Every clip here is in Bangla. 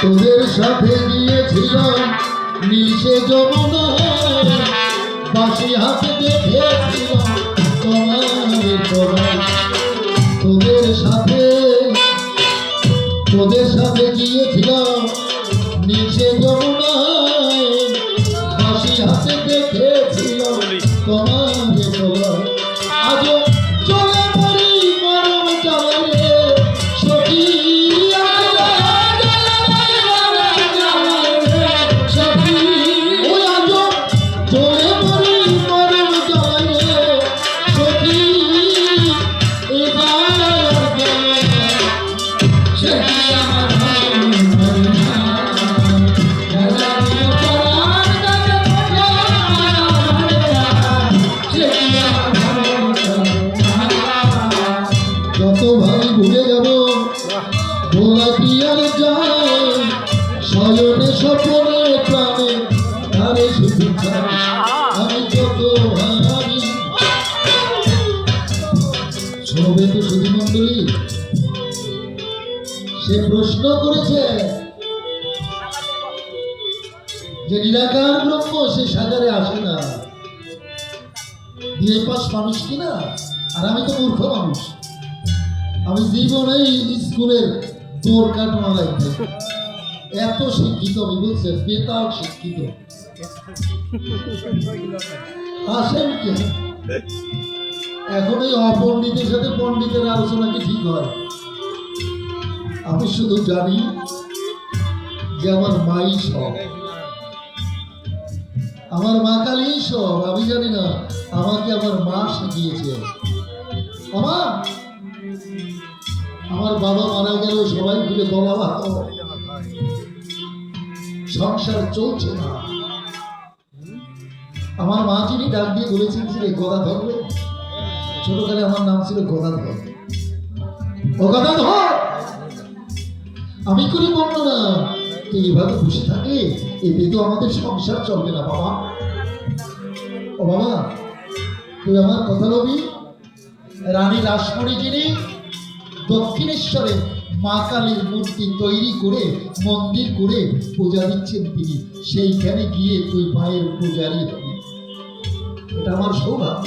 তোদের সাথে গিয়েছিলাম নিশে যমুনা, বাঁশি হাতে দেখেছিলাম তোমার সবাই। তোদের সাথে গিয়েছিলাম নিশে যমুনায়, বাঁশি হাতে দেখেছিলাম তোমার সবাই। আজ চলে পড়ি মরম জ্বালায় সখী, যতভাবে ভুলে যাব ভোলা কি আর যায়, শয়নে স্বপ্নে প্রাণে তারে শুধু আমি যত হারি। শোবে তো সুধী মন্ডলী, সে প্রশ্ন করেছে যে নিরাকার ব্রহ্ম সে সাগরে আসে না, বিয়ে পাস মানুষ কিনা। আর আমি তো মূর্খ মানুষ, আমি জীবনেই স্কুলের দৌড় কাটমালাই এত শিক্ষিত আমি বলছে বেতাল শিক্ষিত আসেন কি। এখন এই অপণ্ডিতের সাথে পণ্ডিতের আলোচনা কি ঠিক হয়? আমি শুধু জানি যে আমার মাই সব, আমার মা কালী সব। আমি জানি না, আমাকে আমার মা শিখিয়েছে। আমার বাবা মারা গেল, সবাই মিলে বলা ভাত, সংসার চলছে না। আমার মা যিনি ডাক দিয়ে বলেছেন ছিল গদাধর, ছোটকালে আমার নাম ছিল গদাধর। ও গদাধর, আমি করি বর্ণনা, তুই এইভাবে বসে থাকে, এতে তো আমাদের সংসার চলবে না বাবা। ও বাবা, তুই আমার কথা বলবি। রানী রাসমণি যিনি দক্ষিণেশ্বরে মা কালীর মূর্তি তৈরি করে মন্দির করে পূজা দিচ্ছেন, তিনি সেইখানে গিয়ে তুই মায়ের পূজারি হবি। এটা আমার সৌভাগ্য।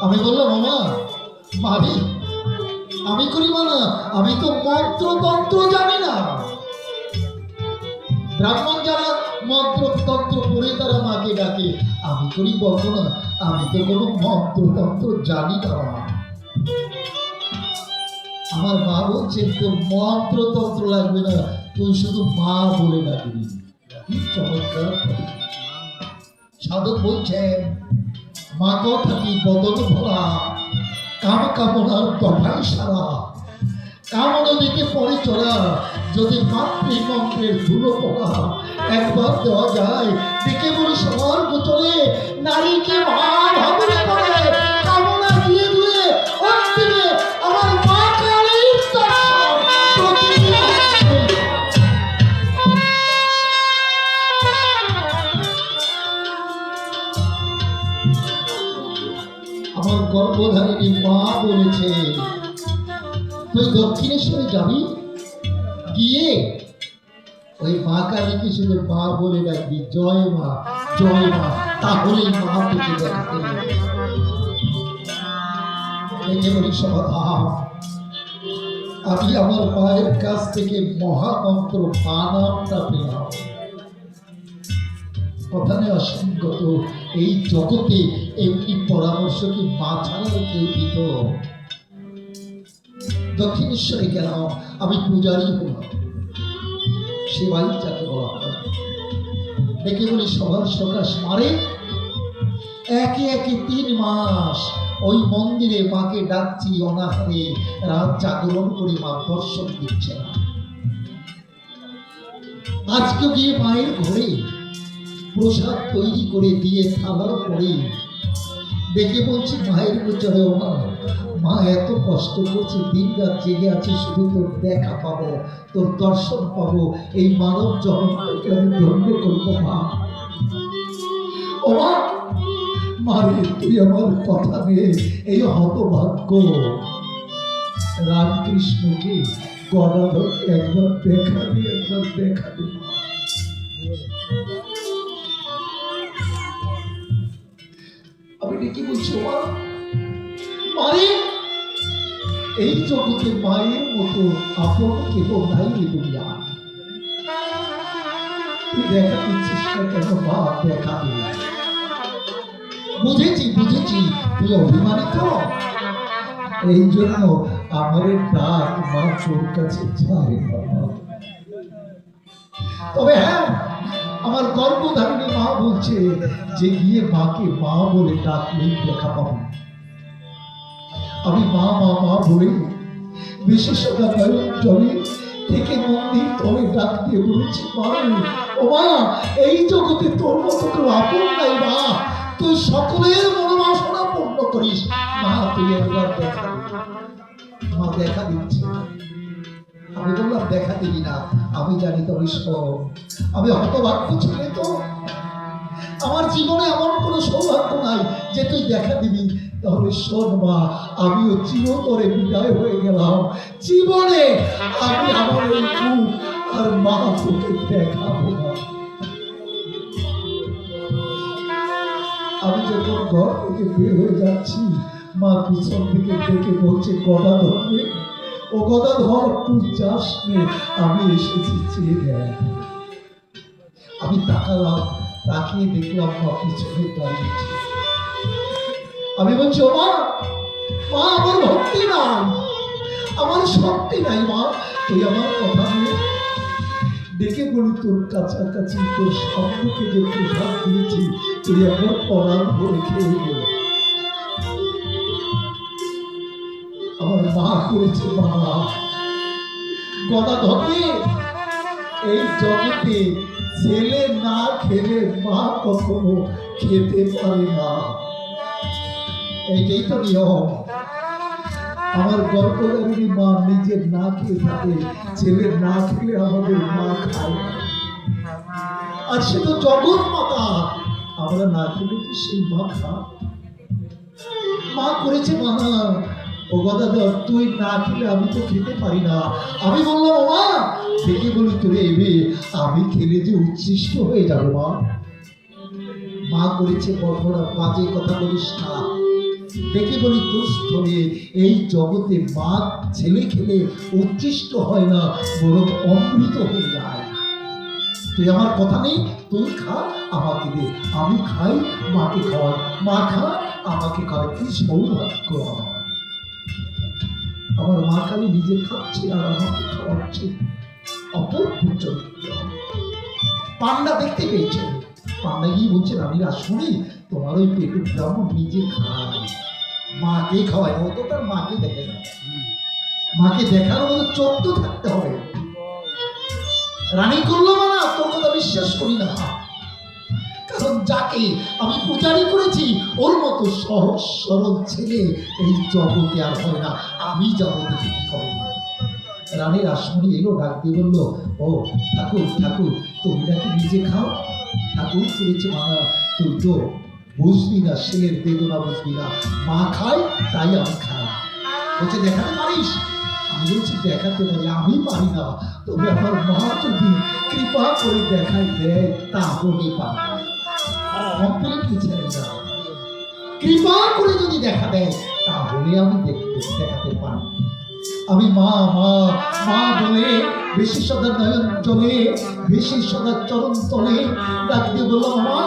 আমি বললাম মামা মারি, আমি করি মানা, আমি তো মন্ত্র তন্ত্র জানি না। ব্রাহ্মণ যারা মন্ত্র তন্ত্র পড়ে তারা মাকে ডাকে, আমি করি বলবো না, আমি তো কোনো মন্ত্র তন্ত্র জানি না। আমার মা বলছেন তোর মন্ত্র তন্ত্র লাগবে না, তুই শুধু মা বলে ডাকবি। কি চমৎকার! সাধক বলছেন মা কথা কি বদল ভরা, কাম কামনার দফাই সারা, কামনা দিকে পরে চলা, যদি মাতৃ মন্ত্রের ধুলো পড়া একবার দেওয়া যায়, দেখে বলি সবার গোচরে নারীকে ভাব হবে পড়ে, কামনা দিয়ে দিয়ে অন্তিমে আমার মা কালীর আমার গর্ভধারিণী মা বলেছে তুই দক্ষিণেশ্বরে যাবি, গিয়ে ওই মা কালীকে শুধু মা বলে ডাকবি, জয় মা জয় মা, তাহলেই মা তোকে দেখতে দেখে বলি সমাধান। আমি আমার মায়ের কাছ থেকে মহামন্ত্র বানামটা পেলাম। কথা নেই অসংগত, এই জগতে এমনি পরামর্শ কি মা ছাড়া কেউ দিত? দক্ষিণেশ্বরে গেলাম, আমি পূজারি হলাম, সেবাই যাকে বলা হয়। দেখে বলি সবার সকাশ মারে, একে একে 3 মাস ওই মন্দিরে মাকে ডাকছি অনাহারে, রাত জাগরণ করে মা দর্শন দিচ্ছে না। আজকে গিয়ে মায়ের ঘরে প্রসাদ তৈরি করে দিয়ে থালার পরে দেখে বলছি মায়ের গোচরে, ও মা মা এত কষ্ট করছে, দিন রাত জেগে আছে শুধু তোর দেখা পাবো, তোর দর্শন পাবো, এই মানব জগৎটাকে আমি ধন্য করবো। মা, ও মা, মারে তুই আমার কথা নিয়ে এই হতভাগ্য রামকৃষ্ণকে গদাধরকে একবার দেখা দিয়ে, একবার দেখা দে। আমি কি বলছো মা? মারে এই জগতে মায়ের মতো আপন কেহ নাই রে দুনিয়া। তুই দেখা দিচ্ছিস না কেন মা? দেখা দে। বুঝেছি বুঝেছি, তুই অভিমানিত, এই জন্য আমার ডাক মা তোর কাছে যায় বাবা। তবে হ্যাঁ, আমার গর্ভধারিণী মা বলছে যে গিয়ে মাকে মা বলে ডাকলেই দেখা পাবো। আমি মা মা মা বলে বিশেষজ্ঞ জলে থেকে মন্দির তলে ডাক দিয়ে বলেছি, মা ও মা, এই জগতে তোর মতো কেউ আপন নাই মা, তুই সকলের মনোবাসনা পূর্ণ করিস। মা তুই একবার দেখা। মা দেখা দিচ্ছে। আমি বললাম দেখা দিবি না, আমি জানি তবে সব। আমি হতভাগ্য ছেলে, তো আমার জীবনে এমন কোনো সৌভাগ্য নাই যে তুই দেখা দিবি। তাহলে শোন মা, আমিও চিরতরে বিদায় হয়ে গেলাম। জীবনে আমি আমার এই মুখ আর মা তোকে দেখাবো না। আমি যখন ঘর থেকে বের হয়ে যাচ্ছি, মা পিছন থেকে ডেকে বলছে, গদাধর রে, ও গদাধর তুই যাস নে, আমি এসেছি, চেয়ে দেয়। আমি তাকালাম, তাকিয়ে দেখলাম মা পিছনে দাঁড়িয়েছে। আমি বলছি, ও মা, মা আমার ভক্তি নাই, আমার শক্তি নাই মা, তুই আমার কথা নিয়ে ডেকে বলি তোর কাছাকাছি তোর সম্মুখে যে প্রসাদ দিয়েছি তুই একবার পরাণ ভরে খেয়ে গেল। আমার মা করেছে বাবা, গদাধরকে এই জগতে ছেলে না খেলে মা কখনো খেতে পারে না। এইটাই তো নিয়ম। আমার গর্ভধারিণী মা নিজের না খেয়ে থাকে, ছেলে না খেলে আমাদের মা খায়। আর সে তো জগৎ মাতা, আমরা না খেলে কি সেই মা খা? মা করেছে মানা, ও গদাধর তুই না খেলে আমি তো খেতে পারি না। আমি বললাম, ও মা, দেখে বলি তোরে এবে আমি খেলে যে উচ্ছিষ্ট হয়ে যাবে মা। মা করেছে বড় বাজে কথা বলিস না, দেখে বলি তোর স্থলে এই জগতে মা ছেলে খেলে উচ্ছিষ্ট হয় না, বরং অমৃত হয়ে যায়। তুই আমার কথা নেই, তুই খা, আমাকে দে, আমি খাই, মাকে খাওয়াই, মা খা, আমাকে খাওয়াই। কি সৌভাগ্য আমার মা খালি নিজে খাচ্ছে আর আমাকে খাওয়াচ্ছে। অপূর্ব চরিত্র। পান্ডা দেখতে পেয়েছে, পান্ডা গিয়ে বলছে, আমি শুনি তোমার ওই পেটুক ব্রাহ্মণ নিজে খায়, মাকে খাওয়ায়, ও তো তার মাকে দেখে না। মাকে দেখার মতো চোখ তো থাকতে হবে। রানী করলো না, তোর কথা বিশ্বাস করি না, কারণ যাকে আমি পূজারি করেছি ওর মতো সহজ সরল ছেলে এই জগতে আর হয় না। আমি জগতে কি করি। রানীর আসমনি এলো, ডাক দিয়ে বললো, ও ঠাকুর ঠাকুর তুমি নাকি নিজে খাও? ঠাকুর করেছে মানা, তুই তো বুঝবি না, ছেলের বেদনা বুঝবি না, মা খায় তাই আমি খাই। বলছে দেখাতে পারিস? আমি বলছি দেখাতে পারি, আমি পারি না, তবে আমার মা যদি কৃপা করে দেখাই দেয় তাহলে পারি। কমপ্লিটলি ছেড়ে না, কৃপা করে যদি দেখা দেয় তাহলে আমি দেখাতে পারি। আমি মা মা মা বলে বেশি সদা নয়ন জলে, বেশি সদা চরণ তলে ডাক দিয়ে বললাম, মা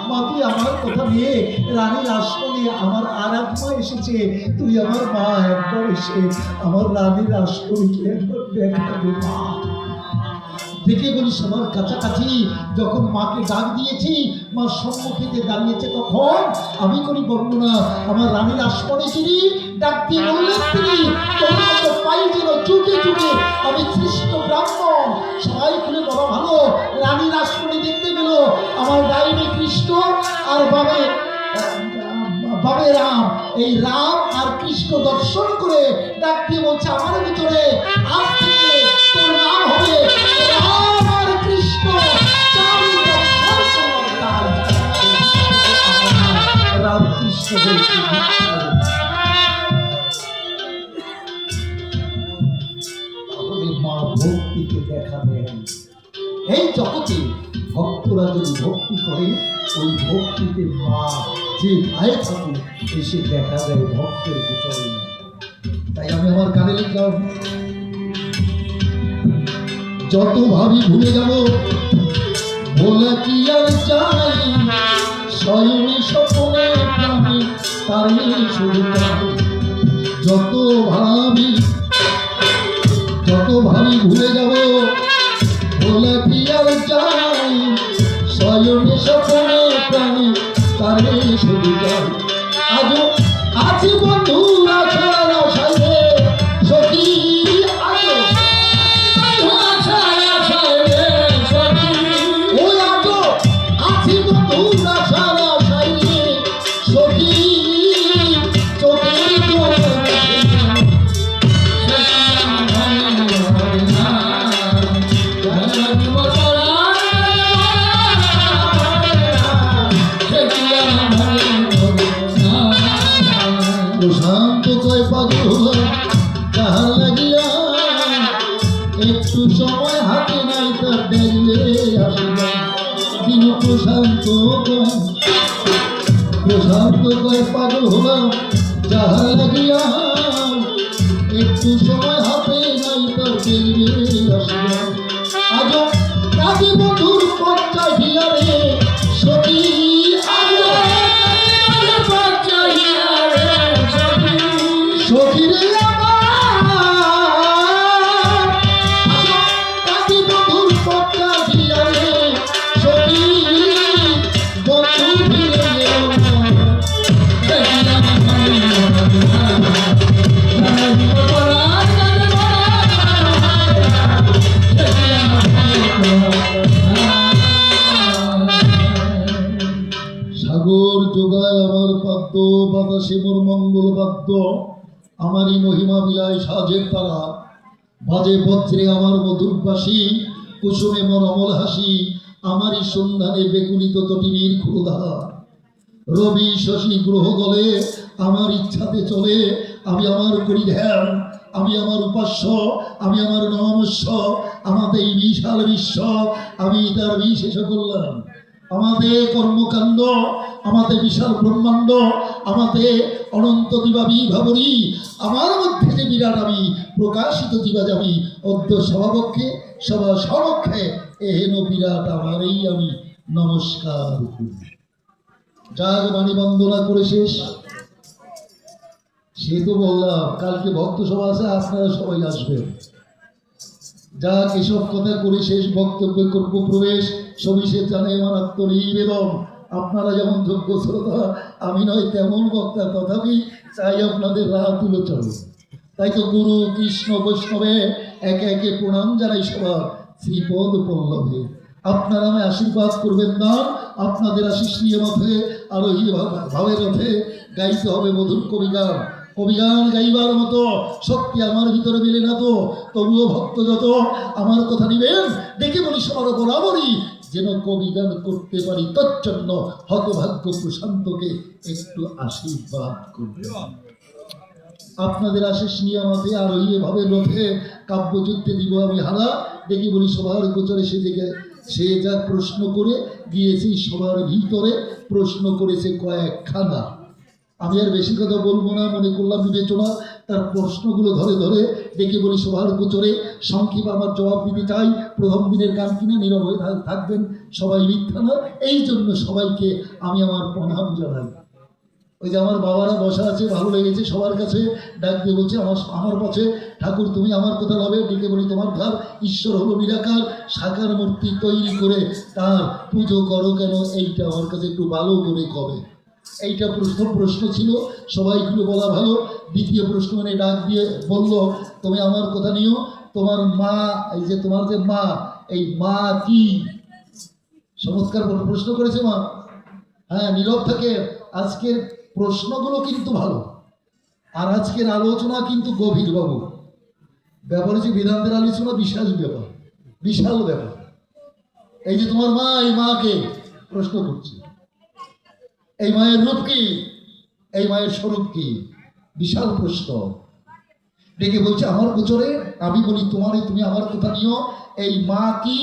মা তুই আমার কথা নিয়ে রানীর আশ্রমে আমার আরাধনা এসেছে, তুই আমার মা একবার এসে আমার রানীর আশ্রমকে একবার দেখাবে মা। দেখে বলি সবার কাছাকাছি যখন মাকে ডাক দিয়েছি, মা সম্মুখে দাঁড়িয়েছে, তখন আমি করি বর্ণনা, আমার রানীর আশ্রমে যিনি ডাক দিয়ে বললেন, তিনি পাই যেন চুকে চুকে আমি সৃষ্ট ব্রাহ্মণ। সবাই খুলে বলা ভালো, রানীর আশ্রমে দেখতে গেল আমার ডাইনে কৃষ্ণ আর বাবে রাম। এই রাম আর কৃষ্ণ দর্শন করছে আমার ভিতরে, আজ থেকে তোর নাম হবে রাম আর কৃষ্ণ, রাম কৃষ্ণ বলছে। মা ভক্তিকে দেখা দেন। এই জগতে ভক্তরা যদি ভক্তি করে, ওই ভক্তিতে মা যে ভাই থাকুক এসে দেখা দেয় ভক্তের গোচরে। তাই আমি আমার কানে লিখলাম, যত ভাবি ভুলে যাব ভোলা কি আর চাই, স্বয়ং স্বপ্নে প্রাণী তারে শুধু যত ভাবি ভুলে যাব ভোলা কি আর চাই, স্বয়ং স্বপ্নে প্রাণী তারে শুধু আজও আছি বন্ধুরা ছাড়া সাইরে সখী, প্রশান্ত কয় পাগল তাহার লাগিয়া, একটু সময় হাতে নাই তার দেখলে আসিবা দিন। প্রশান্ত কয় পাগল হলাম যাহার লাগিয়া, একটু সময় হাতে নাই তার দেখলে আসিবা। আজ কাজী বন্ধুর পঞ্চায় হিয়ারে সখী, সখীরে কাজী বন্ধুর পঞ্চায় হিয়ারে সখী, বন্ধু ফিরে সাগর যোগায় আমার পাদ্য, বাতাসে মোর মঙ্গল বাদ্য, আমারই মহিমা বিলায় সাজের তারা, বাজে পত্রে আমার মধুরবাসী, কুসুমে মোর অমল হাসি, আমারই সন্ধানে বেকুলিত তটিনীর ক্ষুরধারা। রবি শশী গ্রহ গলে আমার ইচ্ছাতে চলে, আমি আমার করি ধ্যান, আমি আমার উপাস্য, আমি আমার নমস্য, আমাদের এই বিশাল বিশ্ব আমি তার বিশেষ করলাম। আমাদের কর্মকাণ্ড, আমাদের বিশাল ব্রহ্মাণ্ড, আমাদের অনন্ত দিবা বিভাবরী, আমার মধ্যে যে বিরাট আমি প্রকাশিত দিবা যাবি, অদ্য সভাপক্ষে সভা সমক্ষে এহেন বিরাট আমারই আমি নমস্কার করি। যার বাণী বন্দনা করে শেষ, সে তো বললাম কালকে ভক্ত সভা আছে, আপনারা সবাই আসবেন। যাক এসব কথা করে শেষ, বক্তব্য করব প্রবেশ, সবিশেষ জানে আমার আত্মনিবেদন। আপনারা যেমন যোগ্য শ্রোতা, আমি নয় তেমন বক্তা, তথাপি চাই আপনাদের রাহ তুলে চলে। তাই তো গুরু কৃষ্ণ বৈষ্ণবে একে একে প্রণাম জানাই সবার শ্রীপদ পল্লবে। আপনারা আমায় আশীর্বাদ করবেন না, আপনাদের আশিস নিয়ে মাথে আরোহী ভাবের রথে গাইতে হবে মধুর কবিগান। কবিগান গাইবার মতো শক্তি আমার ভিতরে মিলে না তো, তবুও ভক্ত যত আমার কথা নিবেন, দেখে বলি সবার বরাবরই যেন কবিগান করতে পারি। তোর জন্য হতভাগ্য প্রশান্তকে একটু আশীর্বাদ করবেন। আপনাদের আশিস নিয়ে আমাকে আরোহী ভাবে রথে কাব্যযুদ্ধে দিব আমি হারা, দেখি বলি সবার গোচরে সে যা প্রশ্ন করে গিয়েছি সবার ভিতরে, প্রশ্ন করেছে কয়েকখানা। আমি আর বেশি কথা বলবো না, মনে করলাম বিবেচনা তার প্রশ্নগুলো ধরে ধরে ডেকে বলি সবার গোচরে সংক্ষেপ আমার জবাব দিতে চাই। প্রথম দিনের গান কিনা নীরব হয়ে থাকবেন, সবাই মিথ্যা না, এই জন্য সবাইকে আমি আমার প্রণাম জানাই। ওই যে আমার বাবারা বসা আছে, ভালো লেগেছে, সবার কাছে ডাক দিয়ে বলছে আমার কাছে ঠাকুর তুমি আমার কথা হবে, ডেকে বলি তোমার ঘর ঈশ্বর হলো নিরাকার, সাকার মূর্তি তৈরি করে তার পুজো করো কেন, এইটা আমার কাছে একটু ভালো করে কবে। এইটা প্রশ্ন ছিল, সবাইগুলো বলা ভালো। দ্বিতীয় প্রশ্ন মানে ডাক দিয়ে বলল তুমি আমার কথা নিও, তোমার মা, এই যে তোমার যে মা, এই মা কি? চমৎকার প্রশ্ন করেছে মা। হ্যাঁ, নীরব থাকে। আজকের প্রশ্নগুলো কিন্তু ভালো, আর আজকের আলোচনা কিন্তু গভীর বাবু। ব্যাপার হচ্ছে বেদান্তের আলোচনা বিশাল ব্যাপার, বিশাল ব্যাপার। এই যে তোমার মা, এই মাকে প্রশ্ন করছে, এই মায়ের রূপ কি, এই মায়ের স্বরূপ কি, বিশাল প্রশ্ন। ডেকে বলছে আমার গোচরে, আমি বলি তোমারই, তুমি আমার কথা নিও, এই মা কি,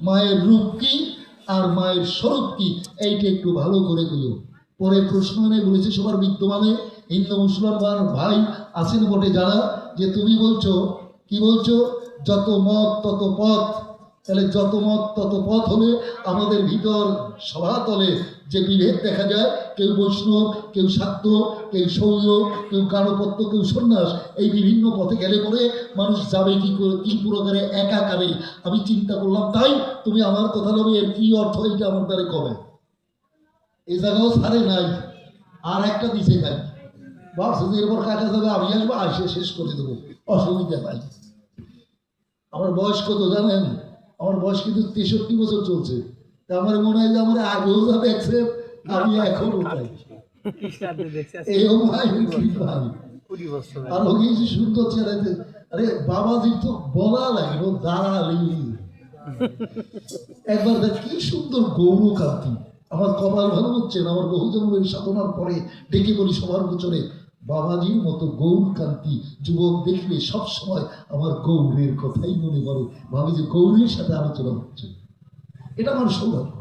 মায়ের রূপ কি, আর মায়ের স্বরূপ কি, এইটা একটু ভালো করে দিও। পরে প্রশ্ন এনে বলেছে সবার বিদ্যমানে হিন্দু মুসলমান ভাই আছেন বটে যারা, যে তুমি বলছো কি বলছো, যত মত তত পথ। তাহলে যত মত তত পথ হলে আমাদের ভিতর সভাতলে যে বিভেদ দেখা যায়, কেউ বৈষ্ণব, কেউ শাক্ত, কেউ শৌর্য, কেউ গানপত্য, কেউ সন্ন্যাস, এই বিভিন্ন পথে গেলে পরে মানুষ যাবে কি করে, কি পুরোকারে একাকারে। আমি চিন্তা করলাম তাই তুমি আমার কথা নেবে, এর কি অর্থ এটা আমার দ্বারে কবে। এই জায়গাও ছাড়ে নাই, আর একটা দিছে খাই ভাবছে যে এরপর কাটা যাবে, আমি আসবো, আসে শেষ করে দেবো, অসুবিধা নাই। আমার বয়স কত জানেন? আমার বয়স কিন্তু 63 বছর চলছে। তা আমার মনে হয় যে আমার আগেও যা দেখছে আমি এখনো তাই। এও মায়ের কৃপায়। আর ওকে সুন্দর ছেড়েছে, আরে বাবাজির তো বলা লাগে, ও দাঁড়ালি একবার দেখ কি সুন্দর গৌরকান্তি। আমার কপাল ভালো হচ্ছে না, আমার বহু জন্মের সাধনার পরে ডেকে বলি সবার গোচরে, বাবাজির মতো গৌরকান্তি যুবক দেখলে সব সময় আমার গৌরের কথাই মনে পড়ে, ভাবি যে গৌরের সাথে আলোচনা হচ্ছে, এটা আমার সৌভাগ্য।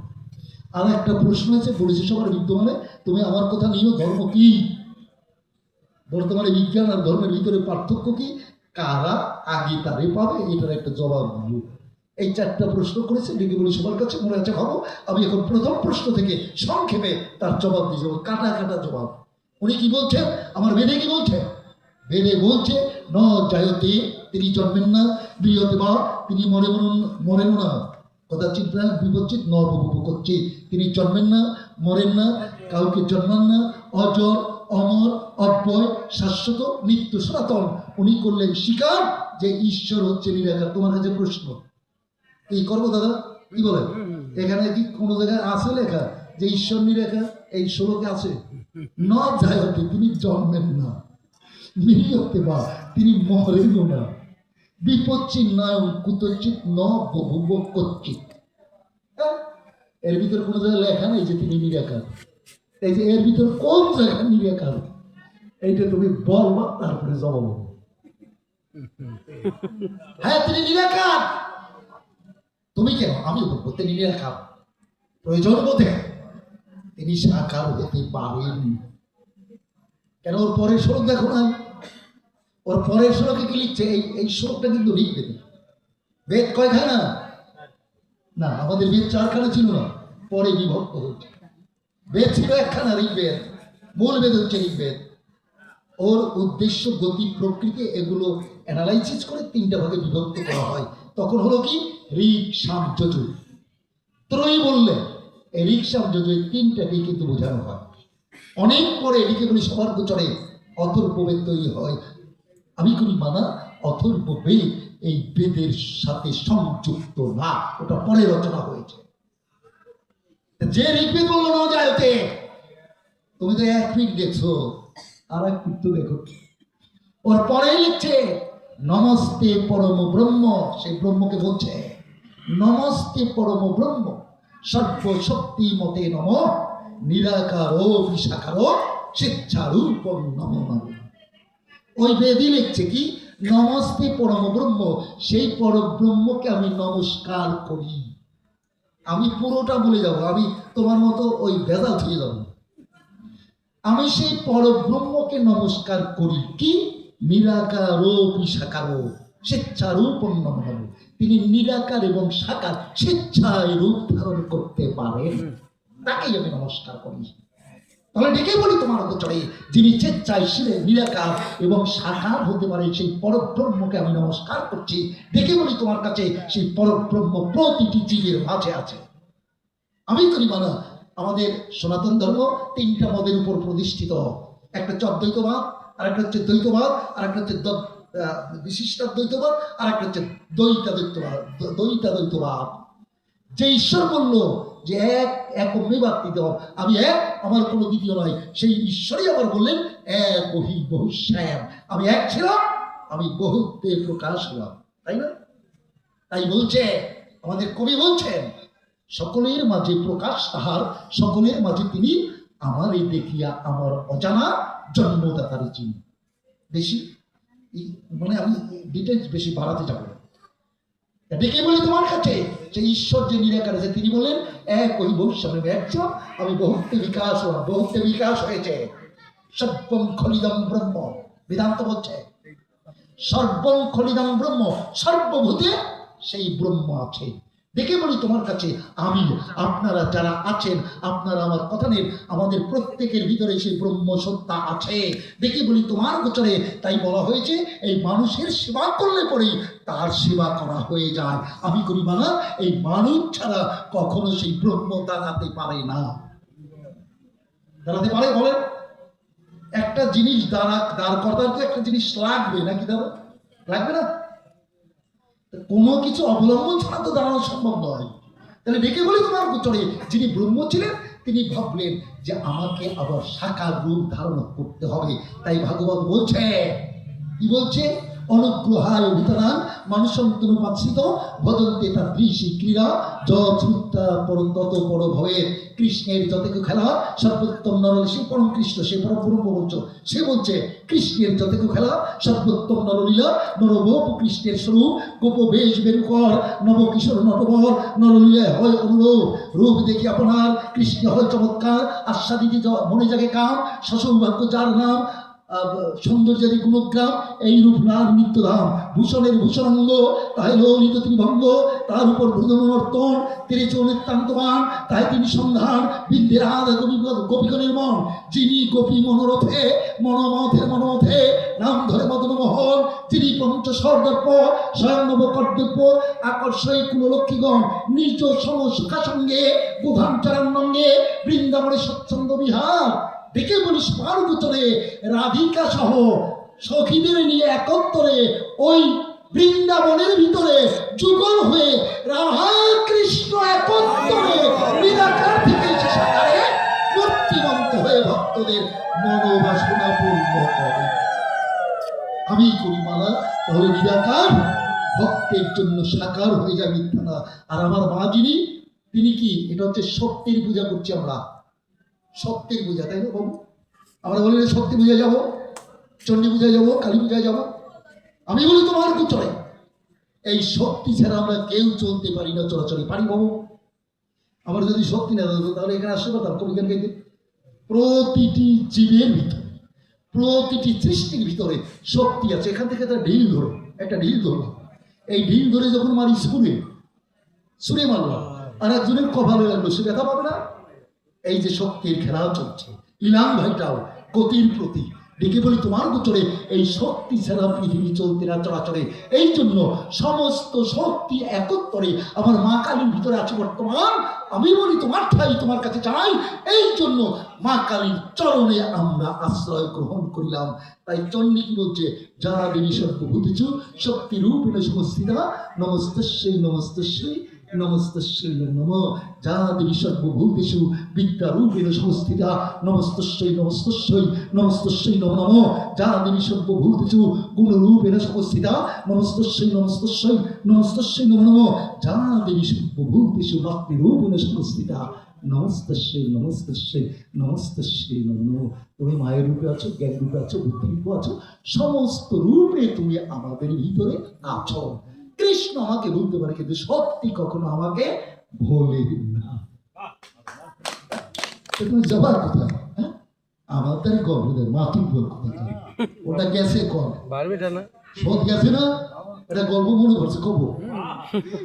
আর একটা প্রশ্ন আছে, বলেছে সবার বিদ্যমানে, তুমি আমার কথা নিয়েও, ধর্ম কি, বর্তমানে বিজ্ঞান আর ধর্মের ভিতরে পার্থক্য কি, কারা আগে তারে পাবে, এটার একটা জবাব দিও। এই 4টা প্রশ্ন করেছে, ডেকে বলি সবার কাছে, মনে আছে ভাবো। আমি এখন প্রথম প্রশ্ন থেকে সংক্ষেপে তার জবাব দিয়ে যাবো, কাটা কাটা জবাব। উনি কি বলছেন, আমার বেদে কি বলছে, বেদে বলছে ন জায়তে, তিনি জন্মেন না, বিয়তে বা, তিনি মরেন না, কথা চিন্তা বিপচ্ছিত ন বপু করছে, তিনি জন্মেন না, মরেন না, কাউকে জন্মান না, অজর অমর অব্যয় শাশ্বত নিত্য সনাতন। উনি করলেন স্বীকার যে ঈশ্বর হচ্ছে নিরাকার। তোমার কাছে প্রশ্ন এই করবো দাদা, কি বলেন? এখানে কি কোনো জায়গায় আছে লেখা যে ঈশ্বর নিরাকার? এই শ্লোকে আছে? ন জায়তে, তিনি জন্মেন না, মিলিয়তে বা, তিনি মরেন না, বিপচ্ছিত নয় কুতচিত ন বহুব কচ্ছিত। এর ভিতরে কোনো জায়গায় লেখা নেই যে তিনি নিরাকার। এই যে এর ভিতরে কোন জায়গায় নিরাকার, এইটা তুমি বলবা, তারপরে জবাব। হ্যাঁ তিনি নিরাকার, তুমি কেন? আমি বলবো তিনি নিরাকার, প্রয়োজন বোধে তিনি সাকার হতে পারেন। কেন? ওর পরের শ্লোক দেখো না, ওর পরের শ্লোকে কি লিখছে? এই শ্লোকটা কিন্তু লিখবে বেদ কয়খানা না, আমাদের বেদ 4খানা ছিল না, পরে বিভক্ত হচ্ছে। বেদ ছিল 1খানা, ঋগ্বেদ, মূল বেদ হচ্ছে ঋগ্বেদ। ওর উদ্দেশ্য, গতি, প্রকৃতি এগুলো অ্যানালাইসিস করে 3টা ভাগে বিভক্ত করা হয়। তখন হলো কি ঋক সাম যজুর, ত্রয়ী বললে এই ঋক সাম যজুর 3টাকেই কিন্তু বোঝানো হয়। অনেক পরে এদিকে বলি সবার গোচরে অথর্ববেদ তৈরি হয়। আমি করি মানা অথর্ববেদ এই বেদের সাথে সংযুক্ত না, ওটা পরে রচনা হয়েছে। যে ঋগ্বেদ বললো না যাইতে, তুমি তো 1 ফিট দেখছো, আর 1 ফিট তো দেখো। ওর পরেই লিখছে নমস্তে পরম ব্রহ্ম, সেই ব্রহ্মকে বলছে নমস্তে পরম ব্রহ্ম সর্বশক্তি মতে নম, নিরাকারো বিশাখারো স্বেচ্ছারূপম নম নম। ওই বেদই লিখছে কি নমস্তে পরম ব্রহ্ম, সেই পরম ব্রহ্মকে আমি নমস্কার করি। আমি পুরোটা বলে যাব, আমি তোমার মতো ওই ভেজাল থেকে যাব। আমি সেই পরব্রহ্মকে নমস্কার করি, কি নিরাকারো বিশাখারো স্বেচ্ছারূপম নম নম। তিনি নিরাকার এবং সাকার স্বেচ্ছায় রূপ ধারণ করতে পারেন, তাকেই আমি নমস্কার করি। তাহলে ডেকে বলি তোমার গোচরে যিনি স্বেচ্ছায় নিরাকার এবং সাকার হতে পারে, সেই পরব্রহ্মকে আমি নমস্কার করছি। ডেকে বলি তোমার কাছে সেই পরব্রহ্ম প্রতিটি জীবের মাঝে আছে। আমি করি মানা, আমাদের সনাতন ধর্ম 3টা মদের উপর প্রতিষ্ঠিত। একটা হচ্ছে অদ্বৈতবাদ, আর একটা হচ্ছে দ্বৈতবাদ, আর একটা হচ্ছে বিশিষ্টাদ্বৈতবাদ, আর একটা হচ্ছে দ্বৈতাদ্বৈতবাদ। যে ঈশ্বর বলল যে একমেবাত্মিত, আমি এক, আমার কোনো দ্বিতীয় নয়, সেই ঈশ্বরই আবার বললেন এক ওহি বহুশ্যাম, আমি এক ছিলাম, আমি বহুত্বে প্রকাশ হলাম, তাই না? তাই বলছে আমাদের কবি বলছেন, সকলের মাঝে প্রকাশ তাহার, সকলের মাঝে তিনি আমারে দেখিয়া আমার অজানা জন্মদাতার চিনি। বেশি মানে আমি ডিটেলস বেশি বাড়াতে যাবো না। ডেকে বলি তোমার কাছে যে ঈশ্বর যে নিরাকার আছে, তিনি বলেন এক ওই বৈষম্য একজন, আমি বহুত্বে বিকাশ হলাম, বহুত্বে বিকাশ হয়েছে। সর্বং খলিদম ব্রহ্ম, বেদান্ত বলছে সর্বং খলিদম ব্রহ্ম, সর্বভূতে সেই ব্রহ্ম আছে। দেখে বলি তোমার কাছে আমি, আপনারা যারা আছেন, আপনারা আমার কথা নেন, আমাদের প্রত্যেকের ভিতরে সেই ব্রহ্ম সত্তা আছে। দেখে বলি তোমার গোচরে, তাই বলা হয়েছে এই মানুষের সেবা করলে পরেই তার সেবা করা হয়ে যায়। আমি করি মানা, এই মানুষ ছাড়া কখনো সেই ব্রহ্ম দাঁড়াতে পারে না। দাঁড়াতে পারে বলেন? একটা জিনিস দাঁড় করার তো একটা জিনিস লাগবে নাকি, দাঁড়া লাগবে না? কোনো কিছু অবলম্বন ছাড়া তো দাঁড়ানো সম্ভব নয়। তাহলে ডেকে বলি তোমার গোচরে যিনি ব্রহ্ম ছিলেন, তিনি ভাবলেন যে আমাকে আবার সাকার রূপ ধারণ করতে হবে। তাই ভাগবত বলছে, কি বলছে? অনুগ্রহায় ভিতরান মানুষন্তনুপাশ্রিত ভদন্তে তার দৃশি ক্রীড়া যুক্তা তত পর ভয়ের। কৃষ্ণের যতেক খেলা সর্বোত্তম নরলীলা, সে পরম কৃষ্ণ, সে পরম ব্রহ্ম বলছ। সে বলছে কৃষ্ণের যতেক খেলা সর্বোত্তম নরলীলা, নরগোপ কৃষ্ণের স্বরূপ, গোপ বেশ বেরুকর নব কিশোর নটবর, নরলীলায় হয় অনুরূপ। রূপ দেখি আপনার কৃষ্ণ হয় চমৎকার, আস্বাদিতি মনে জাগে কাম, সসৌভাগ্য যার নাম, সৌন্দর্যের গুণগ্রাম, এই রূপ নার নিত্যধাম। ভূষণের ভূষণাঙ্গ তাই ললিত তিনি ভঙ্গ, তার উপর ভ্রজনর্তন তিনি চৌনিত্যান্তমান, তাই তিনি সন্ধান বিদ্যের হাত গোপীগণের মন। যিনি গোপী মনোরথে মনোমথের মনোমথে নাম ধরে মদন মোহন, তিনি পঞ্চস্বর্দর্প স্বয়ং নব কর্তব্য আকর্ষয় কুললক্ষ্মীগণ নিজ সমসুখা সঙ্গে বুধান চরণঙ্গে বৃন্দাবনে সচ্ছন্দ বিহার। দেখে বলি সবার গোচরে রাধিকা সহ সখীদের নিয়ে একত্তরে ওই বৃন্দাবনের ভিতরে যুগল হয়ে রাধা কৃষ্ণ একত্তরে নিরাকার থেকে সাকারে মূর্তিমন্ত হয়ে ভক্তদের মনোবাসনা পূর্ণ করে। আমি করি মালা, তাহলে নিরাকার ভক্তের জন্য সাকার হয়ে যায়, মিথ্যা না। আর আমার মা যিনি, তিনি কি? এটা হচ্ছে শক্তির পূজা করছি আমরা, শক্তির পূজা, তাই না বাবু? আমরা বলি শক্তি পূজায় যাবো, চণ্ডী পূজায় যাবো, কালী পূজায় যাবো। আমি বলি তোমার গোচরে এই শক্তি ছাড়া আমরা কেউ চলতে পারি না, চলাচলে পারি বাবু? আমার যদি শক্তি না থাকতো তাহলে এখানে আসতে পারতাম কবিগান গাইতে? প্রতিটি জীবের ভিতরে, প্রতিটি সৃষ্টির ভিতরে শক্তি আছে। এখান থেকে একটা ঢিল ধরো, একটা ঢিল ধরো, এই ঢিল ধরে যখন মারি সুরে, সুরে মারলাম, আর একজনের কপালে লাগলো, সে ব্যথা পাবে না? এই যে শক্তির খেলা চলছে, ইলাম ভাইটাও গতির প্রতি। ডেকে বলি তোমার গোচরে এই শক্তি ছাড়া পৃথিবী চলতে না, চলাচলে। এই জন্য সমস্ত শক্তি একত্তরে আমার মা কালীর ভিতরে আছে বর্তমান। আমি বলি তোমার ঠাই তোমার কাছে চাই, এই জন্য মা কালীর চরণে আমরা আশ্রয় গ্রহণ করিলাম। তাই চণ্ডী কি বলছে? যারা দেবী সর্বভূতেষু শক্তি রূপেণ সমস্থিতা, নমস্তস্যৈ নমস্তস্যৈ নমস্তস্যৈ নমঃ। যা দেবী সর্বভূতেষু বিদ্যারূপেণ সংস্থিতা, নমস্তস্যৈ নমস্তস্যৈ নমস্তস্যৈ নমো নমঃ। যা দেবী সর্বভূতেষু গুণরূপেণ সংস্থিতা, নমস্তস্যৈ নমস্তস্যৈ নমস্তস্যৈ নমো নমঃ। যা দেবী সর্বভূতেষু ভক্তিরূপেণ সংস্থিতা, নমস্তস্যৈ নমস্তস্যৈ নমস্তস্যৈ নমো নমঃ। তুমি মায়ের রূপে আছো, জ্ঞান রূপে আছো, বুদ্ধি রূপে আছো, সমস্ত রূপে তুমি আমাদের ভিতরে আছো। কৃষ্ণ আমাকে বলতে পারে, কিন্তু সত্যি কখনো আমাকে ভোলে না। তুমি যাবার কোথায়? হ্যাঁ, আমাদের গর্ভদের মাতুর বল কোথায়? ওটা গেছে কর বারবিটা না, সৎ গেছে না, এটা গল্প মনে করছে কব।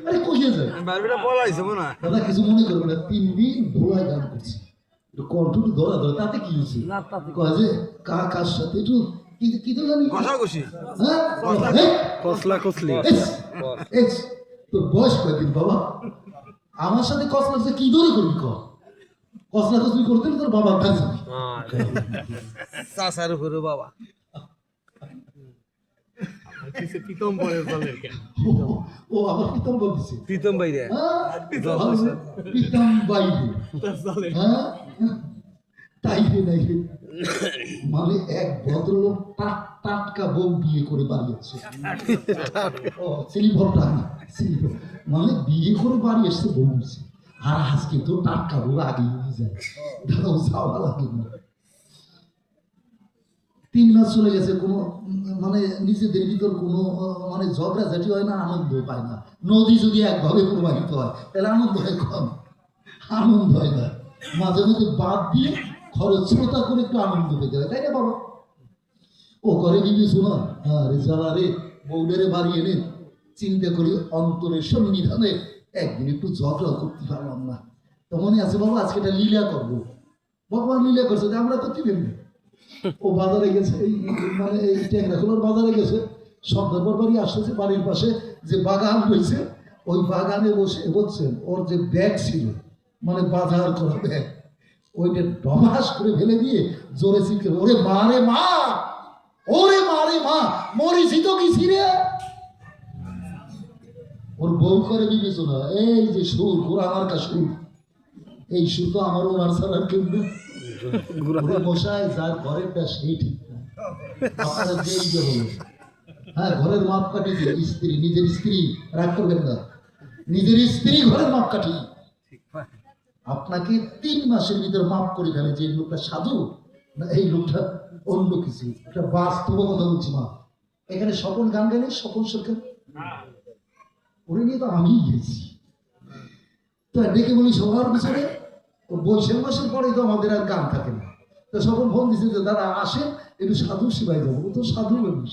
আরে কইয়ে যায় বারবিটা বলাইছে মনে হয়। দাদা কিছু মনে করবে না, 3 দিন ধোলাই গান করছি, কন্ট্রোল ধরা ধরে, তাতে কি হয়েছে? কয় যে কার সাথে একটু কি তো জানি কষাকষি, হ্যাঁ কসলা কসলি। তোর বয়স কয়দিন বাবা? আমার সাথে কসলা কি ধরে করবি? কসলা কসলি করতে তোর বাবা কাছে চাচার উপরে বাবা ও আবার প্রীতম বলছে, প্রীতম বাইরে, প্রীতম বাইরে, হ্যাঁ তাই নাই মানে এক ভদ্রলোক টাটকা বউ বিয়ে করে বাড়ি আছে। সিলিভর টাকা সিলিভর, মানে বিয়ে করে বাড়ি এসছে বউ আছে। আর আজকে তো টাটকা বউ আগে নিয়ে যায়, দাঁড়াও যাওয়া লাগে না। 3 মাস চলে গেছে, কোনো মানে নিজেদের ভিতর কোনো মানে ঝগড়াঝাটি হয় না, আনন্দ পায় না। নদী যদি একভাবে প্রবাহিত হয় তাহলে আনন্দ হয় কম, আনন্দ হয় না। মাঝে মধ্যে বাদ দিয়ে খরচতা করে একটু আনন্দ পেতে হয়, তাই না বাবা? ও করে দিবি শোনা, হ্যাঁ রে জ্বালা রে, বউডেরে বাড়ি এনে চিন্তা করি অন্তরের সন্নিধানে একদিন একটু ঝগড়া করতে পারলাম না। তো মনে আছে বাবা আজকে এটা লীলা করবো, ভগবান লীলা করছে যে আমরা করতে পারি। ও বাজারে গেছে, এই মানে এই টেংরাখোলার বাজারে গেছে, সন্ধ্যার বাড়ি আসতেছে, বাড়ির পাশে যে বাগান রয়েছে ওই বাগানে বসে বলছেন ওর যে ব্যাগ ছিল, মানে বাজার করা ব্যাগ, ওইটা ডবাস করে ফেলে দিয়ে জোরে চিৎকার, ওরে মা রে মা, ওরে মা রে মা, মরিছি তো কি ছিঁড়ে। ওর বউ করে বিবেচনা, এই যে সুর ওরা আমার কা সুর, এই সুর তো আমার ওনার ছাড়া কেউ নেই। মশাই যার ঘরেরটা সেই ঠিক না, আপনারা যেই যে হলো, হ্যাঁ ঘরের মাপ কাটি যে স্ত্রী, নিজের স্ত্রী রাগ করবেন না, নিজের স্ত্রী ঘরের মাপ কাটি। আপনাকে 3 মাসের ভিতরে মাপ করে ফেলে যে লোকটা সাধু না এই লোকটা অন্য কিছু, একটা বাস্তব কথা বলছি। মা এখানে সকল গান গাইলে সকল সরকার ওরে নিয়ে তো আমিই গেছি, তো ডেকে বলি সবার পিছনে বৈশাখ মাসের পরে তো আমাদের আর গান থাকে না। তো সকল ফোন দিচ্ছে যে দাদা আসেন একটু সাধু সেবাই যাবো, ও তো সাধু মানুষ,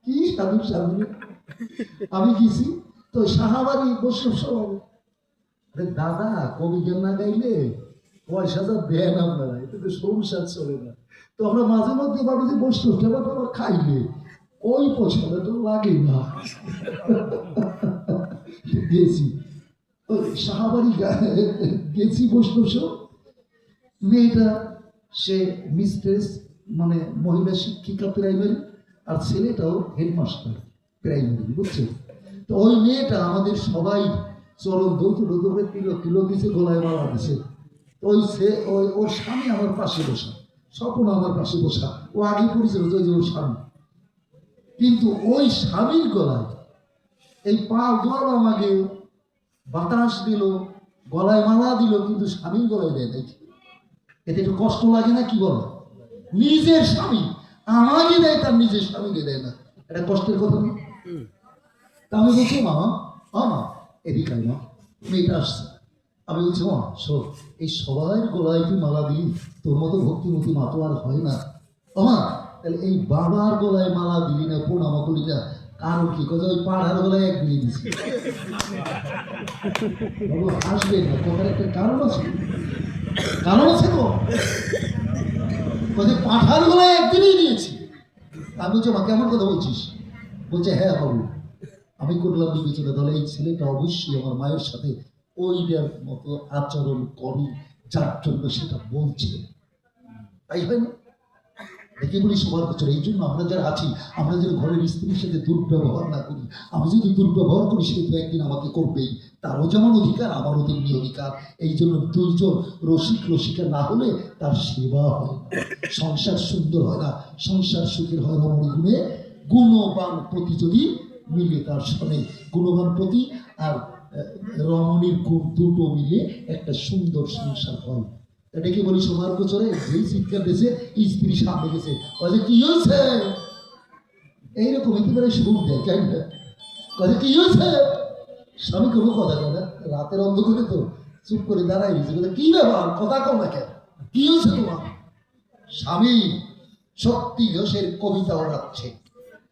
কি সাধু সাধু। আমি গেছি তো সাহাবারি বৈষ্ণব সব, দাদা কবি গান না গাইলে পয়সা যা দেন আপনারা, এতে তো সংসার চলে না। তো আমরা মাঝে মধ্যে ভাবি যে বৈষ্ণব সেবা আবার খাইলে ওই পয়সাটা তো লাগে না। গেছি সাহাবারি গেছি বৈষ্ণব সব, মেয়েটা সে মিস্ট্রেস মানে মহিলা শিক্ষিকা প্রাইমারি, আর ছেলেটাও হেডমাস্টার প্রাইমারি, বুঝছো? তো ওই মেয়েটা আমাদের সবাই চরণ দৌত ডোদরে কিলো দিছে, গলায় মালা দিছে। ওই সে ওই ওর স্বামী আমার পাশে বসা, স্বপ্ন আমার পাশে বসা, ও আগে পড়েছিল যে ওর স্বামী, কিন্তু ওই স্বামীর গলায় এই পা দোয়াল আমাকে বাতাস দিল, গলায় মালা দিল, কিন্তু স্বামীর গলায় দেয় দেখি, এতে একটু কষ্ট লাগে না? কি বলো, নিজের স্বামী আমাকে দেয়, তার নিজের স্বামীকে দেয় না, এটা কষ্টের কথা না? তা আমি বলছি মা মা এদিকে মা, মেয়েটা আসছে, আমি বলছি মা শোন, এই সবার গলায় তুই মালা দিলি, তোর মতো ভক্তিমতী মা তো আর হয় না। মা তাহলে এই বাবার গলায় মালা দিলি না, প্রণামা করলি না, কারণ কি? কোথাও ওই পাড়ার গলায় এক দিয়ে দিছি। আসবে না, তোমার একটা কারণ আছে, কারণ আছে তো, কোথায় পাঠার গলায় একদিনই দিয়েছি। আমি বলছি মা কেমন কথা বলছিস? বলছে হ্যাঁ বাবু, আমি করলাম বিবেচনা, তাহলে এই ছেলেটা অবশ্যই আমার মায়ের সাথে ওইটার মতো আচরণ করি যার জন্য সেটা বলছে, তাই হয় না? দেখে বলি সবার বছর। এই জন্য আমরা যারা আছি, আমরা যেন ঘরের স্ত্রীর সাথে দুর্ব্যবহার না করি। আমি যদি দুর্ব্যবহার করি সে তো একদিন আমাকে করবেই, তারও যেমন অধিকার আমারও তেমনি অধিকার। এই জন্য দুইজন রসিকা না হলে তার সেবা হয় না, সংসার সুন্দর হয় না, সংসার সুখের হয় রমণী গুণে, গুণবান প্রতি যদি মিলে তার সঙ্গে, গুণবান প্রতি আর রমণীর গুণ দুটো মিলে একটা সুন্দর সংসার হয়। এটাকে বলি সবার বছরে যেই চিৎকার দিয়েছে স্ত্রী সামনে গেছে, কি হয়েছে এইরকম একেবারে সুর দেয়, তাই না? কি হয়েছে? স্বামী কোনো কথা কয় না, রাতের অন্ধকারে তো চুপ করে দাঁড়াই গেছে, কি ব্যাপার কথা কম না কেন, কি হয়েছে তোমার? স্বামী শক্তি ঘোষের কবিতা ওড়াচ্ছে,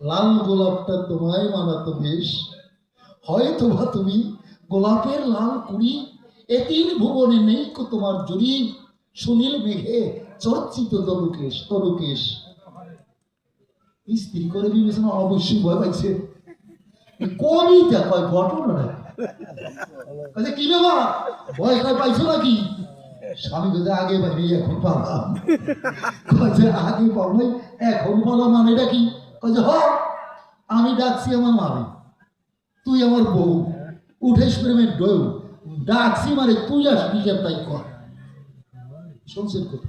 লাল গোলাপটা তোমায় মানাতো বেশ, হয়তো বা তুমি গোলাপের লাল কুড়ি, এতির ভুবনে নেই কো তোমার জুড়ি, সুনীল মেঘে চর্চিত তরুকেশ তরুকেশ। স্ত্রী করে বিবেচনা অবশ্যই ভয় পাইছে, কবিতা কয় ঘটনা না, কি ব্যাপার ভয় কয় পাইছো নাকি? স্বামী যদি আগে পাইনি এখন পালাম, আগে পাবলাই এখন পালাম, মানে এটা কি? হ আমি ডাকছি আমার মামি, তুই আমার বউ, উঠেস প্রেমের ডৌ, ডাকছি মারে তুই আসবি, তাই কর। শুনছেন কথা?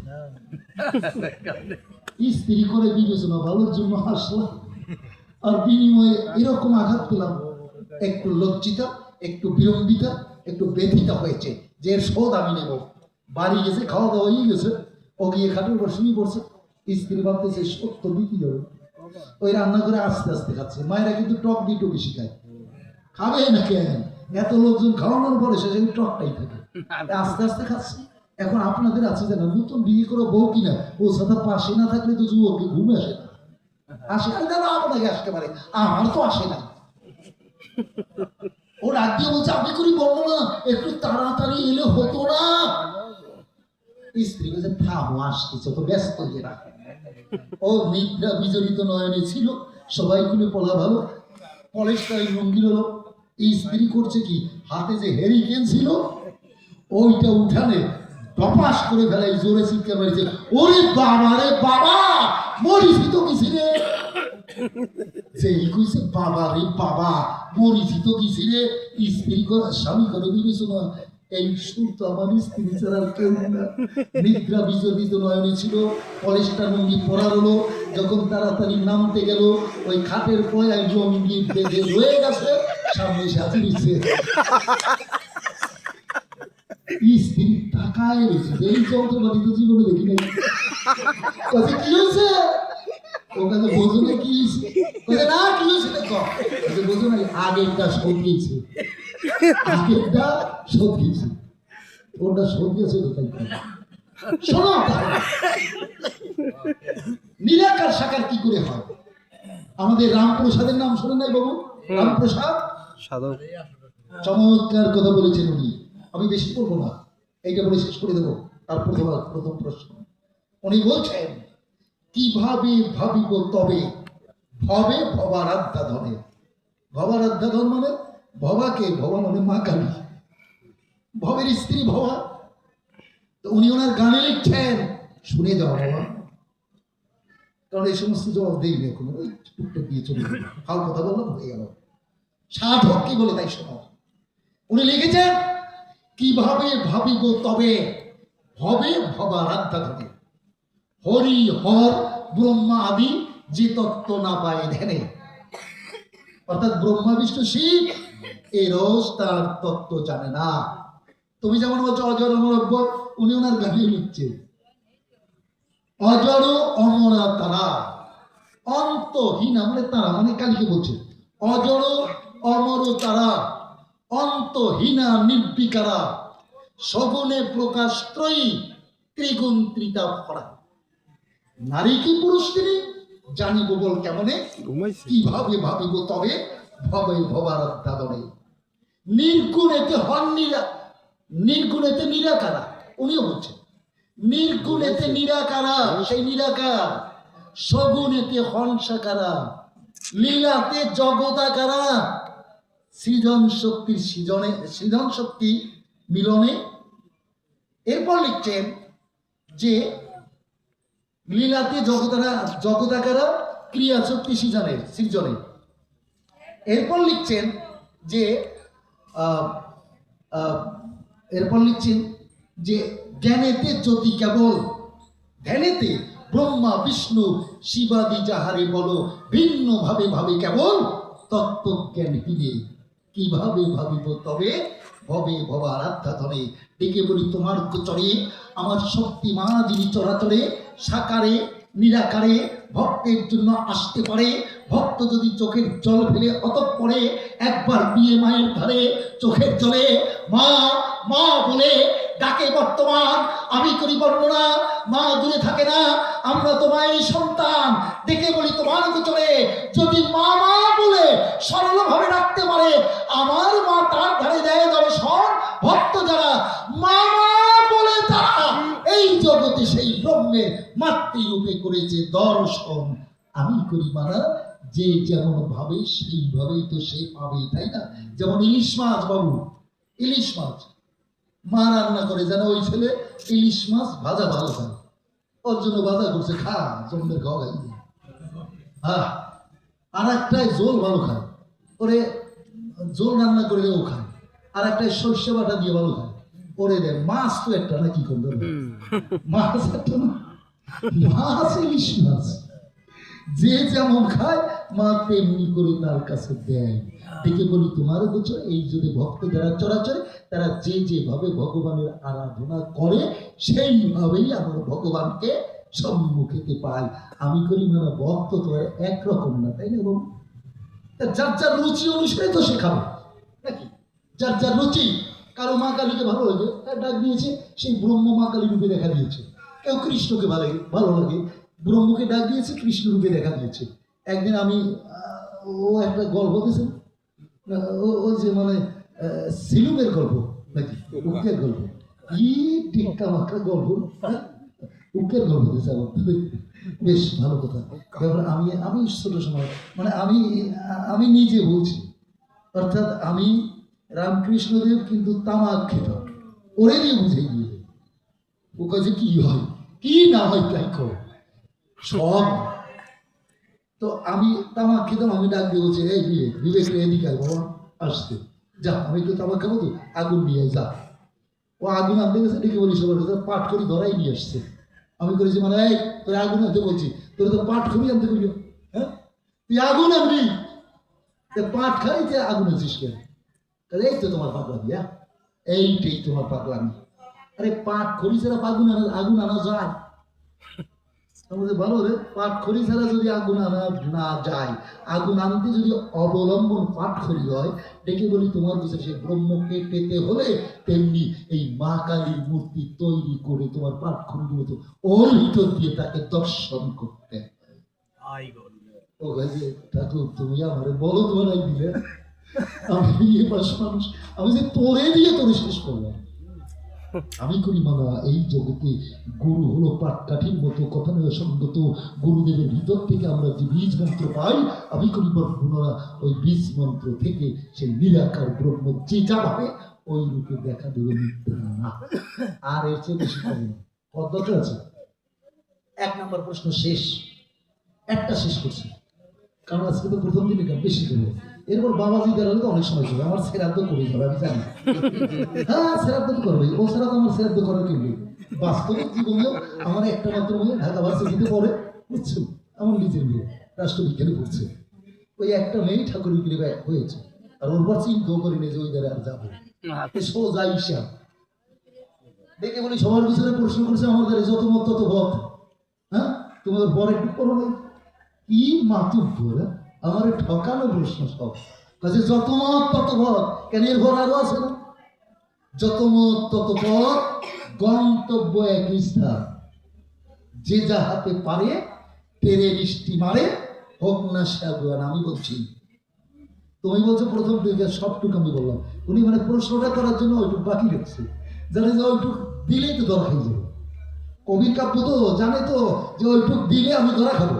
স্ত্রী করে বিবেচনা ভালোর জন্য হাসলাম, আর বিনিময়ে এরকম আঘাত পেলাম। একটু লজ্জিতা, একটু বিলম্বিতা, একটু ব্যথিতা হয়েছে যে এর শোধ আমি নেব। বাড়ি গেছে, খাওয়া দাওয়া হয়ে গেছে, ও গিয়ে খাটের উপর শুয়ে পড়ছে। স্ত্রী ভাবতেছে সত্য দিতে যাবে, ওই রান্না করে আস্তে আস্তে খাচ্ছে। মায়েরা কিন্তু টক দিয়ে টকি শিখায়, খাবে না কেন? এত লোকজন খাওয়ানোর পরে সে টকটাই থাকে, আস্তে আস্তে খাচ্ছে। এখন আপনাদের আছে যে না, নতুন বিয়ে করে বউ কিনা ও সাথে পাশে না থাকলে তো যুবককে ঘুমে আসে না। আসে না কেন? আপনাকে আসতে পারে, আমার তো আসে না। ও রাত দিয়ে বলছে আমি করি বর্ণনা, একটু তাড়াতাড়ি এলে হতো না? স্ত্রী বলছে থামো, আসতেছে, তো ব্যস্ত যে না। ও নিদ্রা বিজড়িত নয়নে ছিল, সবাই খুলে পলা ভালো, পলেশটাই লুঙ্গি হলো। এই স্ত্রী করছে কি, হাতে যে হেরিকেন ছিল ওইটা উঠানে টপাস করে ফেলাই, জোরে চিৎকার মারিছে, ওরে বাবা রে বাবা, মরিছি তো কিছু রে। যেই কইছে বাবা রে বাবা, মরিছি তো কিছু রে, স্ত্রী করে স্বামী করে বিবেচনা, এই সুর তো আমার স্ত্রী ছাড়া কেউ না। নিদ্রা বিজড়িত নয়নে ছিল, পলিশটা লুঙ্গি পরা হলো। যখন তাড়াতাড়ি নামতে গেল, ওই খাটের পয়ায় লুঙ্গি বেঁধে রয়ে গেছে, সামনে সাথে দিচ্ছে। স্ত্রী তাকায় রয়েছে, এই যন্ত্রপাতি তো জীবনে দেখি নাই। কাছে কি হয়েছে? ও কাছে বোঝো না কি হয়েছে? না কি হয়েছে দেখো, বোঝো না আগেরটা সরিয়েছে, আগেরটা সরিয়েছে, ওটা সরিয়েছে তো তাই। শোনো, নিরাকার সাকার কি করে হয়? আমাদের রামপ্রসাদের নাম শোনেন নাই বাবু? রামপ্রসাদ সাধক চমৎকার কথা বলেছেন উনি। আমি বেশি করবো না, এইটা বলে শেষ করে দেবো। তার প্রথম প্রশ্ন উনি বলছেন, কিভাবে ভাবিব তবে ভবে ভবারাধ্যা ধনে। ভবারাধ্যা ধন মানে ভবাকে, ভবা মানে মা কালী, ভবের স্ত্রী ভবা। তো উনি ওনার গানে লিখছেন, শুনে যাও বাবা, কারণ এই সমস্ত জবাব দেই না কোনো, ওই টুকটুক দিয়ে চলে হাল কথা বললাম হয়ে গেল। সাধক কি বলে তাই শোনো। উনি লিখেছেন, কিভাবে ভাবিব তবে হবে ভবারাধ্যা ধনে। হরি হর ব্রহ্মা আদি যে তত্ত্ব না পায় ধ্যানে। অর্থাৎ ব্রহ্মা বিষ্ণু শিব এই রোজ তার তত্ত্ব জানে না। তুমি যেমন বলছো অজর অমর অব্বর, উনি ওনার গানে লিখছে অজর অমরা তারা, অন্তহীনা মানে তারা মানে কালীকে বলছে, অজর অমর তারা অন্তহীনা নির্বিকারা, সগুণে প্রকাশ ত্রয়ী ত্রিগুণ ত্রিতা ভরা। নারী কি পুরুষ তিনি জানিব বল কেমনে, কিভাবে ভাবিব তবে ভবে ভবারাধ্যা ধনে। নির্গুণেতে হন নির্গুণেতে নিরাকারা, উনিও বলছেন নির্গুণেতে নিরাকারা, সেই নিরাকার। সগুণেতে হন সাকারা, লীলাতে জগদাকারা। সৃজন শক্তির সৃজন শক্তি মিলনে। এরপর লিখছেন যে লীলাতে জগদাকারা, ক্রিয়া শক্তি সৃজনে। এরপর লিখছেন যে জ্ঞানেতে জ্যোতি কেবল, ধ্যানেতে ব্রহ্মা বিষ্ণু শিবাদি যাহারে বলো, ভিন্ন ভাবে ভাবে কেবল তত্ত্বজ্ঞান হীনে। কিভাবে ভাবিব তবে ভবে ভবারাধ্যা ধনে। ডেকে বলি তোমার চরে আমার শক্তি মা যিনি চরাচরে, সাকারে নিরাকারে ভক্তের জন্য আসতে পারে। ভক্ত যদি চোখের জল ফেলে অতঃপরে একবার বিয়ে মায়ের ধারে, চোখের জলে মা মা বলে ডাকে বর্তমান, আমি করি বর্ণনা। মা দূরে থাকে না, আমরা তোমার সন্তান। ডেকে বলি তোমার গোচরে যদি মা মা বলে সরল ভাবে ডাকতে পারে, আমার মা তার ধারে দেয় দর্শন। ভক্ত যারা মা মা বলে তারা এই জগতে সেই ব্রহ্মের মাতৃরূপে করেছে দর্শন। আমি করি মানা, যে যেমন ভাবে সেইভাবেই তো সে পাবে, তাই না? যেমন ইলিশ মাছ, বাবু ইলিশ মাছ মা রান্না করে, যেন ওই ছেলে ইলিশ মাছ ভাজা ভালো খায়, ওর জন্য ভাজা করছে, খা জমদের খাওয়া খাই। হ্যাঁ, আর একটাই জোল ভালো খায়, ওরে জোল রান্না করে ও খায়। আর একটাই সর্ষে বাটা দিয়ে ভালো খায়। ওরে রে মাছ তো একটা না, কি করবে মাছ একটা না, মাছ ইলিশ মাছ যে যেমন খায় মা তেমনি করে তার কাছে দেয়। দেখে বলি তোমার বুঝছো, এই যদি ভক্ত যারা চরাচরে তারা যে যেভাবে ভগবানের আরাধনা করে সেইভাবেই আমার ভগবানকে সম্মুখেতে পাই। আমি করি মানে ভক্ত তো একরকম না, তাই না? এবং যার যার রুচি অনুসারে তো সে খাবে নাকি, যার যার রুচি। কারো মা কালীকে ভালো লাগে তার ডাক দিয়েছে, সেই ব্রহ্ম মা কালী রূপে দেখা দিয়েছে। কেউ কৃষ্ণকে ভালো লাগে, ব্রহ্মকে ডাক দিয়েছে, কৃষ্ণ রূপে দেখা দিয়েছে। একদিন আমি ও একটা গল্প দিয়েছে, ওই যে মানে সিলুমের গল্প নাকি উকের গল্প, কি টিক্কা মাক্কা গল্প, উকের গল্প দিয়েছে আমার, বেশ ভালো কথা। আমি ছোট সময় মানে আমি নিজে বলছি, অর্থাৎ আমি রামকৃষ্ণদেব কিন্তু তামাক খেতাম, ওরে দিয়ে বুঝে গিয়ে ও কাছে কি হয় কি না হয় তাই করো সব। তো আমি তামাক খেতাম, আমি ডাক দিয়ে বলছি এই বিবেক এদিকে বাবা আসছে, যা আমি একটু তামাক খাবো, তো আগুন নিয়ে যা। ও আগুন আনতে গেছে, ডেকে বলি সবার পাট করি ধরাই নিয়ে আসছে। আমি করেছি মানে এই তোর আগুন আনতে বলছি, তোর তো পাট করি আনতে বলল, হ্যাঁ তুই আগুন আনবি, পাট খাই যে আগুন আছিস কেন? তাহলে এই তো তোমার পাগলামি, হ্যাঁ এইটাই তোমার পাগলামি। আরে পাট খড়ি ছাড়া আগুন আনা যায়? ভালো রে, পাট খড়ি ছাড়া যদি আগুন আনা না যায়, আগুন আনতে যদি অবলম্বন পাট খড়ি হয়, ডেকে বলি তোমার কাছে সেই ব্রহ্মকে পেতে হলে তেমনি এই মা কালীর মূর্তি তৈরি করে তোমার পাট খড়ির মতো ওর ভিতর দিয়ে তাকে দর্শন করতে। ও কাজে ঠাকুর তুমি আমারে বলো তোমার দিলে আমি মানুষ, আমি যে তোরে দিয়ে তোরে শেষ করলাম। আমি করি মানা এই জগতে গুরু হলো পাটকাঠির মতো কথানের সঙ্গত, গুরুদেবের ভিতর থেকে আমরা যে বীজ মন্ত্র পাই, আমি করি পুনরা ওই বীজ মন্ত্র থেকে সেই নিরাকার ব্রহ্ম যে যাবে ওই রূপে দেখা দেবে না। আর এর চেয়ে বেশি পাবে না। পদ্ধতি আছে। 1 নম্বর প্রশ্ন শেষ, একটা শেষ করছি, কারণ আজকে তো প্রথম দিনে বেশি করবো, এরপর বাবাজি দাঁড়ালে তো অনেক সময় যাবে, আমার শ্রাদ্ধ করে যাবে আমি জানি। হ্যাঁ শ্রাদ্ধ করবে, ও শ্রাদ্ধ আমার শ্রাদ্ধ করার কেউ নেই। বাস্তবিক জীবনেও আমার একটা মাত্র মেয়ে ঢাকা ভার্সিটিতে পড়ে, বুঝছো, আমার নিজের মেয়ে রাষ্ট্রবিজ্ঞানে পড়ছে, ওই একটা মেয়েই ঠাকুর বিক্রি হয়েছে, আর ওর পর চিন্তাও করিনি যে ওই দ্বারা আর যাবো সোজা হিসাব। দেখে বলি সবার পিছনে প্রশ্ন করছে আমার দ্বারা যত মত তত ভক্ত, হ্যাঁ তোমাদের পরে একটু করো নাই কি মাতুব্য, আমার ঠকানো প্রশ্ন সব কাছে, যত মত তত ভর, কেন এর ভর আরো আছে না, যত মত তত ভর, গন্তব্য একই স্থান, যে যা হাতে পারে তেরে মিষ্টি মারে, হোক না সে আগুয়ান। আমি বলছি তুমি বলছো প্রথম দিকে সবটুকু আমি বললাম, উনি মানে প্রশ্নটা করার জন্য ওইটুকু বাকি রাখছে, জানে যে ওইটুকু দিলেই তো ধরা খাই যাবে। কবির কাব্য তো জানে তো যে ওইটুক দিলে আমি ধরা খাবো,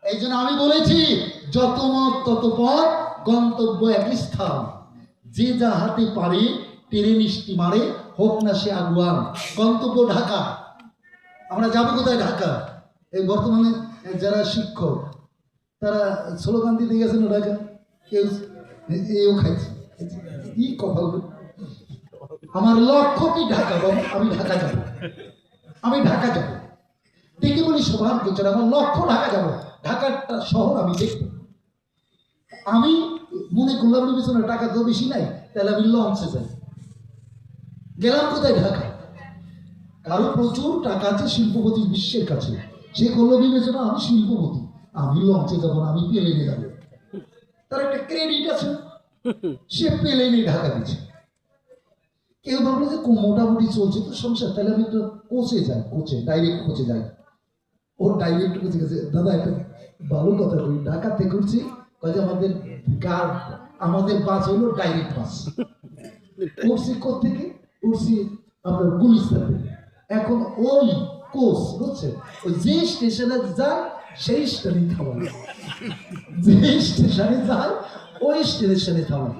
এই জন্য আমি বলেছি যত মত তত পথ, গন্তব্য একই স্থান, যে যা হাতে পারে টেনে মিষ্টি মারে, হোক না সে আগুয়ান। গন্তব্য ঢাকা, আমরা যাবো কোথায়? ঢাকা। এই বর্তমানে যারা শিক্ষক তারা স্লোগান দিতে গেছেন ঢাকা, কেউ এও খাইছে, কি কথা, আমার লক্ষ্য কি ঢাকা, আমি ঢাকা যাব, আমি ঢাকা যাব, দেখে বলি সৌভাগ্য গোচর, আমার লক্ষ্য ঢাকা যাব, ঢাকাটা শহর আমি দেখব। আমি মনে করলাম বিবেচনা টাকা তো বেশি নাই, তাহলে আমি লঞ্চে যাই, গেলাম কোথায়? ঢাকা। কারো প্রচুর টাকা আছে শিল্পপতি বিশ্বের কাছে, সে করলো বিবেচনা আমি শিল্পপতি, আমি লঞ্চে যাবো না, আমি প্লেনে যাবো, তার একটা ক্রেডিট আছে, সে প্লেনে ঢাকা দিচ্ছে। কেউ ভাবলো যে মোটামুটি চলছে তো সংসার, তাহলে আমি একটু কোচে যাই, কোচে ডাইরেক্ট কোচে যাই। ওর ডাইরেক্ট কোচে গেছে, দাদা একটা ভালো কথা বলি, ঢাকা থেকে উঠছি, কাজে আমাদের বাস হলো ডাইরেক্ট বাস। উঠছি কোথেকে? উঠছি আপনার গুলিস্তান থেকে। এখন ওই কোচ বুঝছেন, ওই যে স্টেশনে যায় সেই স্টেশনে থামায়, যে স্টেশনে যায় ওই স্টেশনে থামায়।